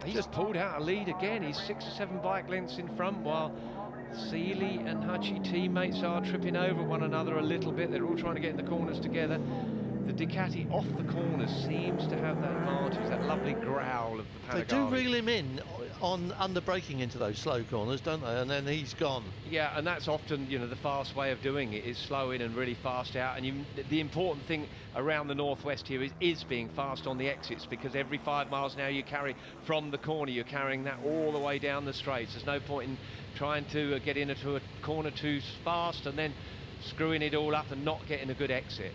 He's just pulled out a lead again. He's 6 or 7 bike lengths in front, while Seeley and Hutchie teammates are tripping over one another a little bit. They're all trying to get in the corners together. The Ducati off the corners seems to have that advantage, that lovely growl of the Panigale. They do reel him in on under braking into those slow corners, don't they? And then he's gone. Yeah, and that's often, you know, the fast way of doing it is slow in and really fast out. And the important thing around the northwest here is being fast on the exits, because every 5 miles an hour you carry from the corner, you're carrying that all the way down the straights. There's no point in trying to get into a corner too fast and then screwing it all up and not getting a good exit.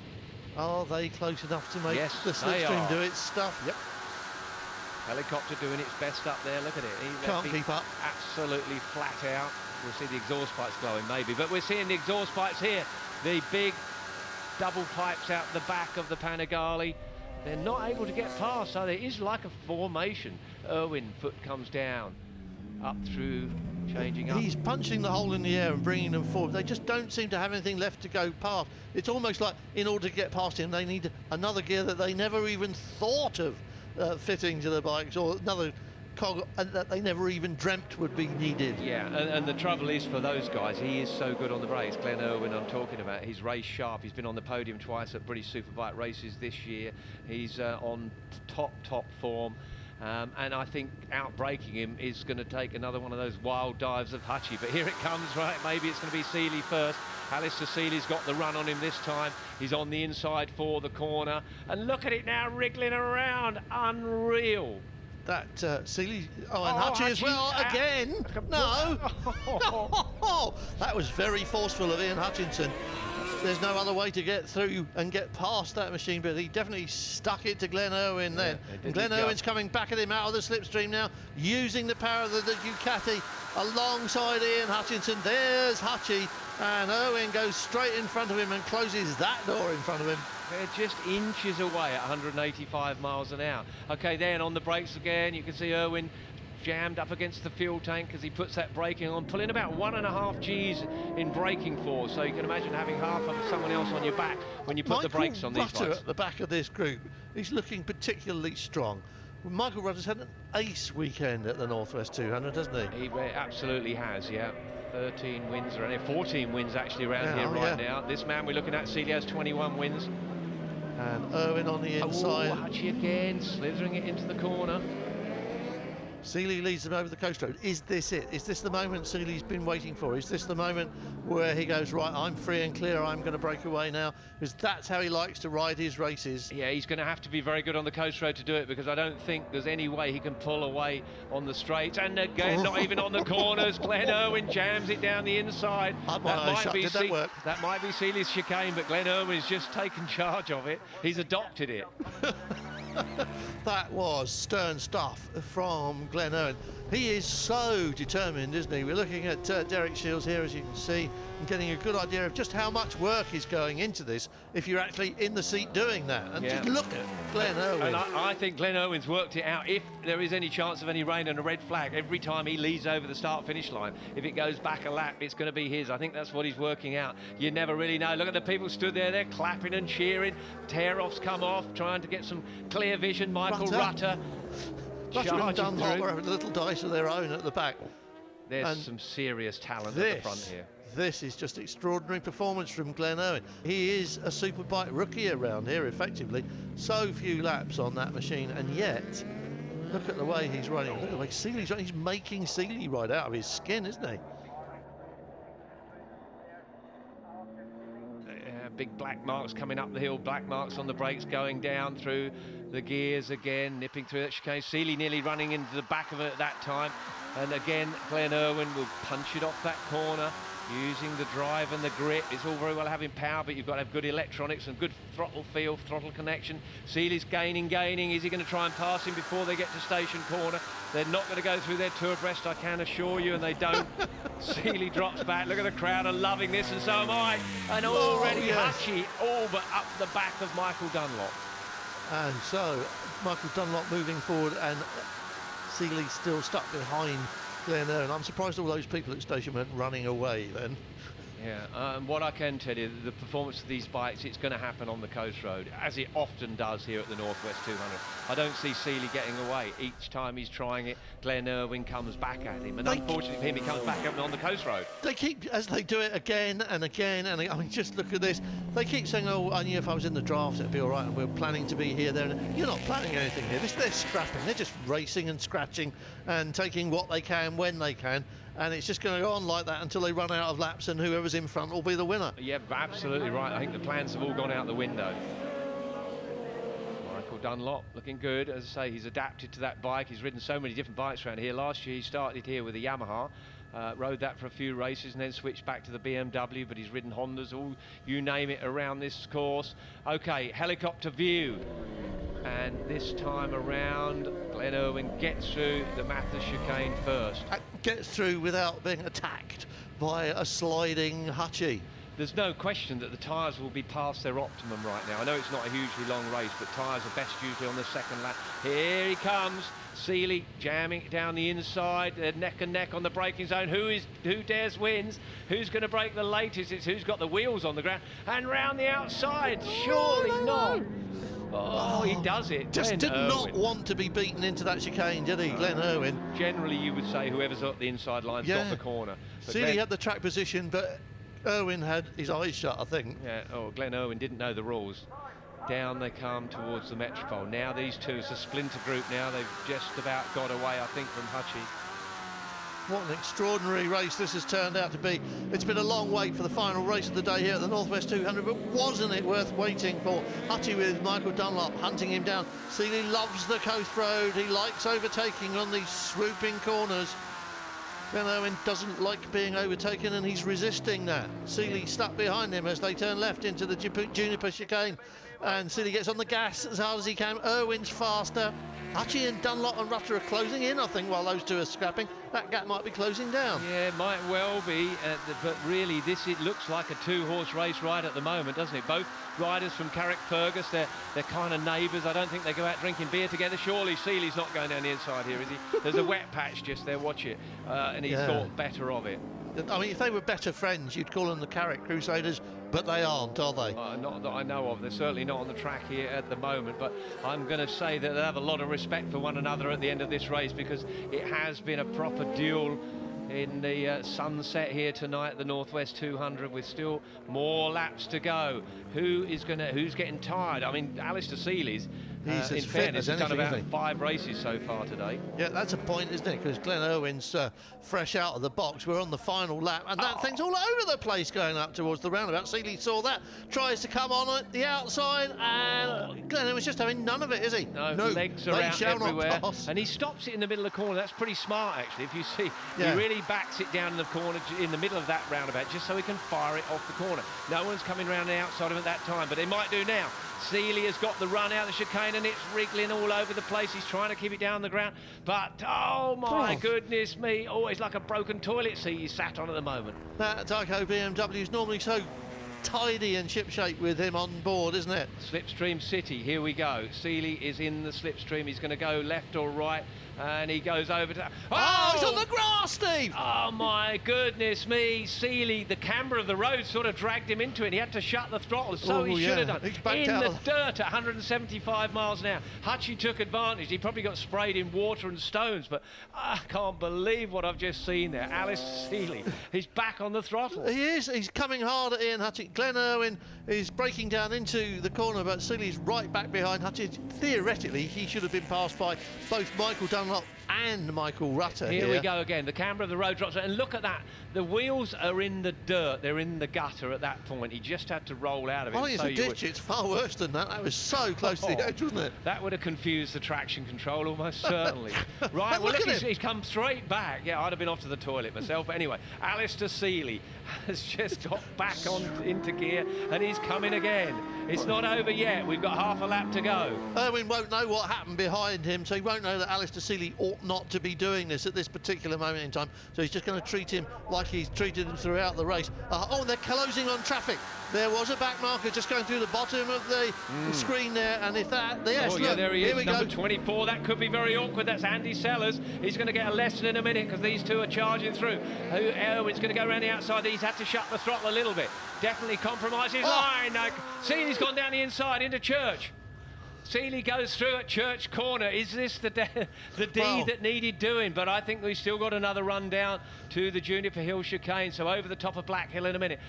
Are they close enough to make Yes, the slipstream do its stuff? Yep. Helicopter doing its best up there. Look at it. He can't keep up. Absolutely flat out. We'll see the exhaust pipes glowing maybe, but we're seeing the exhaust pipes here. The big double pipes out the back of the Panigale. They're not able to get past, so there is like a formation. Irwin, foot comes down, up through, changing up. He's punching the hole in the air and bringing them forward. They just don't seem to have anything left to go past. It's almost like in order to get past him, they need another gear that they never even thought of fitting to the bikes, or another cog that they never even dreamt would be needed. Yeah, and the trouble is for those guys, he is so good on the brakes. Glen Irwin I'm talking about, he's race sharp. He's been on the podium twice at British Superbike races this year. He's on top form. And I think out-braking him is going to take another one of those wild dives of Hutchie. But here it comes, right? Maybe it's going to be Seeley first. Alistair Seeley's got the run on him this time. He's on the inside for the corner. And look at it now, wriggling around. Unreal. That Seeley, and Hutchie as well, again. No. That was very forceful of Ian Hutchinson. There's no other way to get through and get past that machine, but he definitely stuck it to Glen Irwin then. And Glen Irwin's coming back at him out of the slipstream now, using the power of the Ducati alongside Ian Hutchinson. There's Hutchie, and Irwin goes straight in front of him and closes that door in front of him. They're just inches away at 185 miles an hour. Okay, then on the brakes again, you can see Irwin jammed up against the fuel tank as he puts that braking on, pulling about 1.5 G's in braking force. So you can imagine having half of someone else on your back when you put the brakes on these bikes. At the back of this group, he's looking particularly strong. Michael Rutter's had an ace weekend at the Northwest 200, hasn't he? He absolutely has, yeah. 13 wins, or 14 wins actually around here right now. This man we're looking at, Seeley, has 21 wins. And Irwin on the inside. Oh, Hutchie again, slithering it into the corner. Seeley leads them over the coast road. Is this it? Is this the moment Seeley's been waiting for? Is this the moment where he goes, right, I'm free and clear, I'm going to break away now? Because that's how he likes to ride his races. Yeah, he's going to have to be very good on the coast road to do it, because I don't think there's any way he can pull away on the straights. And again, not even on the corners. Glen Irwin jams it down the inside. Did that work? That might be Seeley's chicane, but Glen Irwin's just taken charge of it. He's adopted it. That was stern stuff from Glen Irwin. He is so determined, isn't he? We're looking at Derek Shields here, as you can see, and getting a good idea of just how much work is going into this if you're actually in the seat doing that. And just look at Glen Irwin. And I think Glen Irwin's worked it out. If there is any chance of any rain and a red flag, every time he leads over the start-finish line, if it goes back a lap, it's going to be his. I think that's what he's working out. You never really know. Look at the people stood there. They're clapping and cheering. Tear-offs come off, trying to get some clear vision. Michael Rutter and Dunlop are having a little dice of their own at the back. There's some serious talent at the front here. This is just extraordinary performance from Glen Irwin. He is a Superbike rookie around here, effectively. So few laps on that machine, and yet, look at the way he's riding. Look at the way Seeley's riding. He's making Seeley ride out of his skin, isn't he? Big black marks coming up the hill, black marks on the brakes, going down through the gears again, nipping through that chicane. Seeley nearly running into the back of it at that time. And again, Glen Irwin will punch it off that corner, using the drive and the grip. It's all very well having power, but you've got to have good electronics and good throttle feel, throttle connection. Seeley's gaining. Is he going to try and pass him before they get to station corner? They're not going to go through their tour abreast, I can assure you, and they don't. Seeley drops back. Look at the crowd are loving this, and so am I. And already Hutchie all but up the back of Michael Dunlop. And so Michael Dunlop moving forward, and Seeley still stuck behind Glen Irwin. I'm surprised all those people at station went running away then. Yeah, what I can tell you, the performance of these bikes, it's going to happen on the coast road, as it often does here at the Northwest 200. I don't see Seeley getting away. Each time he's trying it, Glen Irwin comes back at him, and unfortunately for him, he comes back at him on the coast road. They keep, as they do it again and again, and I mean, just look at this. They keep saying, oh, I knew if I was in the draft, it'd be all right, and we're planning to be here, there. And you're not planning anything here. They're scrapping. They're just racing and scratching and taking what they can when they can. And it's just going to go on like that until they run out of laps, and whoever's in front will be the winner. Yeah, absolutely right. I think the plans have all gone out the window. Michael Dunlop looking good. As I say, he's adapted to that bike. He's ridden so many different bikes around here. Last year he started here with a Yamaha, rode that for a few races and then switched back to the BMW, but he's ridden Hondas, all you name it, around this course. Okay, helicopter view. And this time around, Glen Irwin gets through the Mathis chicane first. Gets through without being attacked by a sliding Hutchie. There's no question that the tyres will be past their optimum right now. I know it's not a hugely long race, but tyres are best usually on the second lap. Here he comes, Seeley jamming it down the inside. They're neck and neck on the braking zone. Who dares wins? Who's going to break the latest? It's who's got the wheels on the ground. And round the outside, surely not. Oh, he does it. Just did not want to be beaten into that chicane, did he, Glen Irwin? Generally, you would say whoever's at the inside line's got the corner. Seeley had the track position, but Irwin had his eyes shut, I think. Yeah, Glen Irwin didn't know the rules. Down they come towards the Metropole. Now these two, it's a splinter group now. They've just about got away, I think, from Hutchie. What an extraordinary race this has turned out to be. It's been a long wait for the final race of the day here at the Northwest 200, but wasn't it worth waiting for? Hutchie with Michael Dunlop hunting him down. Seeley loves the coast road. He likes overtaking on these swooping corners. Glen Irwin doesn't like being overtaken, and he's resisting that. Seeley stuck behind him as they turn left into the Juniper chicane, and Seeley gets on the gas as hard as he can. Irwin's faster. Hutchie and Dunlop and Rutter are closing in, I think, while those two are scrapping. That gap might be closing down. Yeah, it might well be, but really it looks like a two-horse race right at the moment, doesn't it? Both riders from Carrickfergus, they're kind of neighbours. I don't think they go out drinking beer together. Surely Seeley's not going down the inside here, is he? There's a wet patch just there, watch it. And he thought better of it. I mean, if they were better friends, you'd call them the Carrick Crusaders, but they aren't, are they? Not that I know of. They're certainly not on the track here at the moment, but I'm going to say that they have a lot of respect for one another at the end of this race, because it has been a proper duel in the sunset here tonight at the Northwest 200, with still more laps to go. Who's getting tired? I mean, Alistair Seeley's, in fairness, has done about 5 races so far today. Yeah, that's a point, isn't it? Because Glen Irwin's fresh out of the box. We're on the final lap, and that thing's all over the place going up towards the roundabout. Seeley saw that, tries to come on at the outside, and Glen Irwin's just having none of it, is he? No, legs are out everywhere, and he stops it in the middle of the corner. That's pretty smart, actually. If you see, he really backs it down in the corner, in the middle of that roundabout, just so he can fire it off the corner. No one's coming round the outside of him at that time, but they might do now. Seeley has got the run out the chicane, and it's wriggling all over the place. He's trying to keep it down the ground, but oh my goodness me, it's like a broken toilet seat he's sat on at the moment. That Tyco BMW is normally so tidy and shipshape with him on board, isn't it? Slipstream City, here we go. Seeley is in the slipstream. He's going to go left or right, and he goes over to... Oh, he's on the grass, Steve! Oh, my goodness me. Seeley, the camber of the road sort of dragged him into it. He had to shut the throttle, so he should have done. In the dirt at 175 miles an hour. Hutchie took advantage. He probably got sprayed in water and stones, but I can't believe what I've just seen there. Alistair Seeley, he's back on the throttle. He is. He's coming hard at Ian Hutchie. Glen Irwin is breaking down into the corner, but Seeley's right back behind Hutchie. Theoretically, he should have been passed by both Michael Dunlop and Michael Rutter. Here we go again. The camber of the road drops, and look at that. The wheels are in the dirt. They're in the gutter at that point. He just had to roll out of it. I think it's a ditch. It's far worse than that. That was so close to the edge, wasn't it? That would have confused the traction control almost certainly. Right, well, look, he's come straight back. Yeah, I'd have been off to the toilet myself. But anyway, Alistair Seeley has just got back into gear, and he's coming again. It's not over yet. We've got half a lap to go. Irwin won't know what happened behind him, so he won't know that Alistair Seeley ought ought not to be doing this at this particular moment in time. So he's just going to treat him like he's treated him throughout the race. Oh, they're closing on traffic. There was a back marker just going through the bottom of the screen there, and if that, yes, oh, look, yeah, there he is, here we number go. 24. That could be very awkward. That's Andy Sellers. He's going to get a lesson in a minute because these two are charging through. Irwin's going to go around the outside. He's had to shut the throttle a little bit. Definitely compromise his line. Seeley's gone down the inside into Church. Seeley goes through at Church Corner. Is this the deed that needed doing? But I think we've still got another run down to the Juniper Hill chicane. So over the top of Black Hill in a minute.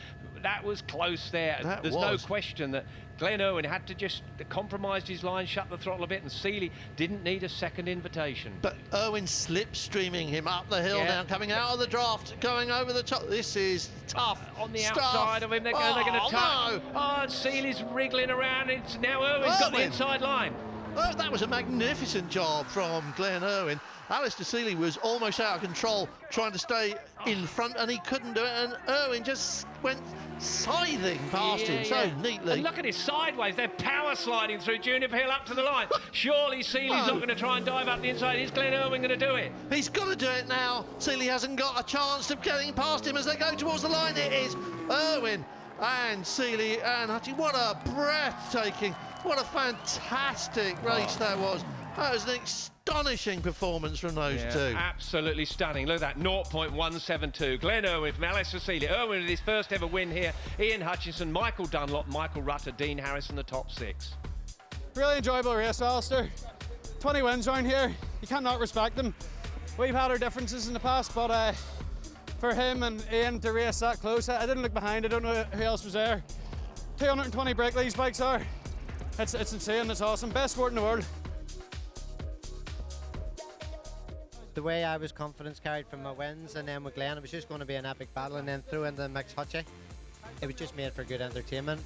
That was close there. There's no question that Glen Irwin had to just compromise his line, shut the throttle a bit, and Seeley didn't need a second invitation. But Irwin slipstreaming him up the hill now, coming out of the draft, going over the top. This is tough. On the stuff. outside of him, they're going to touch. No. Oh, and Seeley's wriggling around. It's now Irwin's got the inside line. Oh, that was a magnificent job from Glen Irwin. Alistair Seeley was almost out of control, trying to stay in front, and he couldn't do it. And Irwin just went scything past him so neatly. And look at his sideways. They're power sliding through Juniper Hill up to the line. Surely Seeley's not going to try and dive up the inside. Is Glen Irwin going to do it? He's got to do it now. Seeley hasn't got a chance of getting past him as they go towards the line. It is Irwin and Seeley and Hutchie. What a breathtaking, what a fantastic race that was. That was an astonishing performance from those two. Absolutely stunning. Look at that, 0.172. Glen Irwin from Alistair Seeley. Irwin with his first ever win here. Ian Hutchinson, Michael Dunlop, Michael Rutter, Dean Harris in the top 6. Really enjoyable race, Alistair. 20 wins around here. You cannot respect them. We've had our differences in the past, but for him and Ian to race that close, I didn't look behind. I don't know who else was there. 220 brake these bikes are. It's insane. It's awesome. Best sport in the world. The way I was confidence carried from my wins, and then with Glen, it was just going to be an epic battle, and then throw in the mixed Hutchie. It was just made for good entertainment.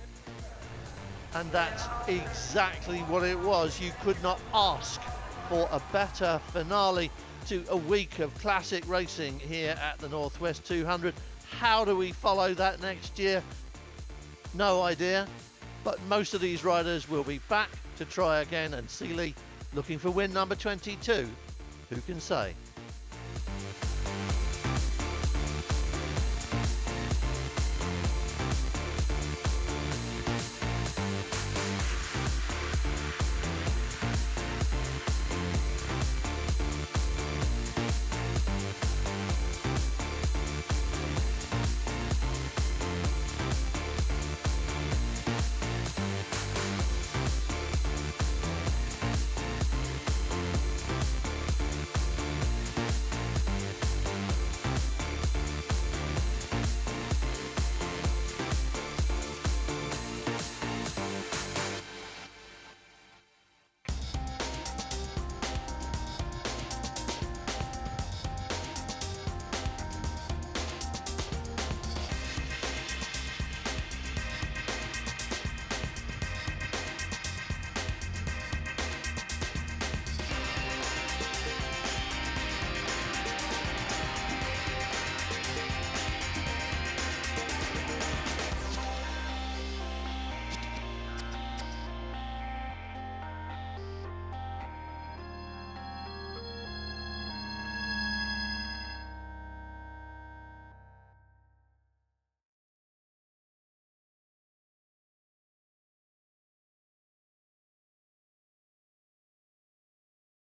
And that's exactly what it was. You could not ask for a better finale to a week of classic racing here at the Northwest 200. How do we follow that next year? No idea. But most of these riders will be back to try again, and Seeley looking for win number 22. Who can say?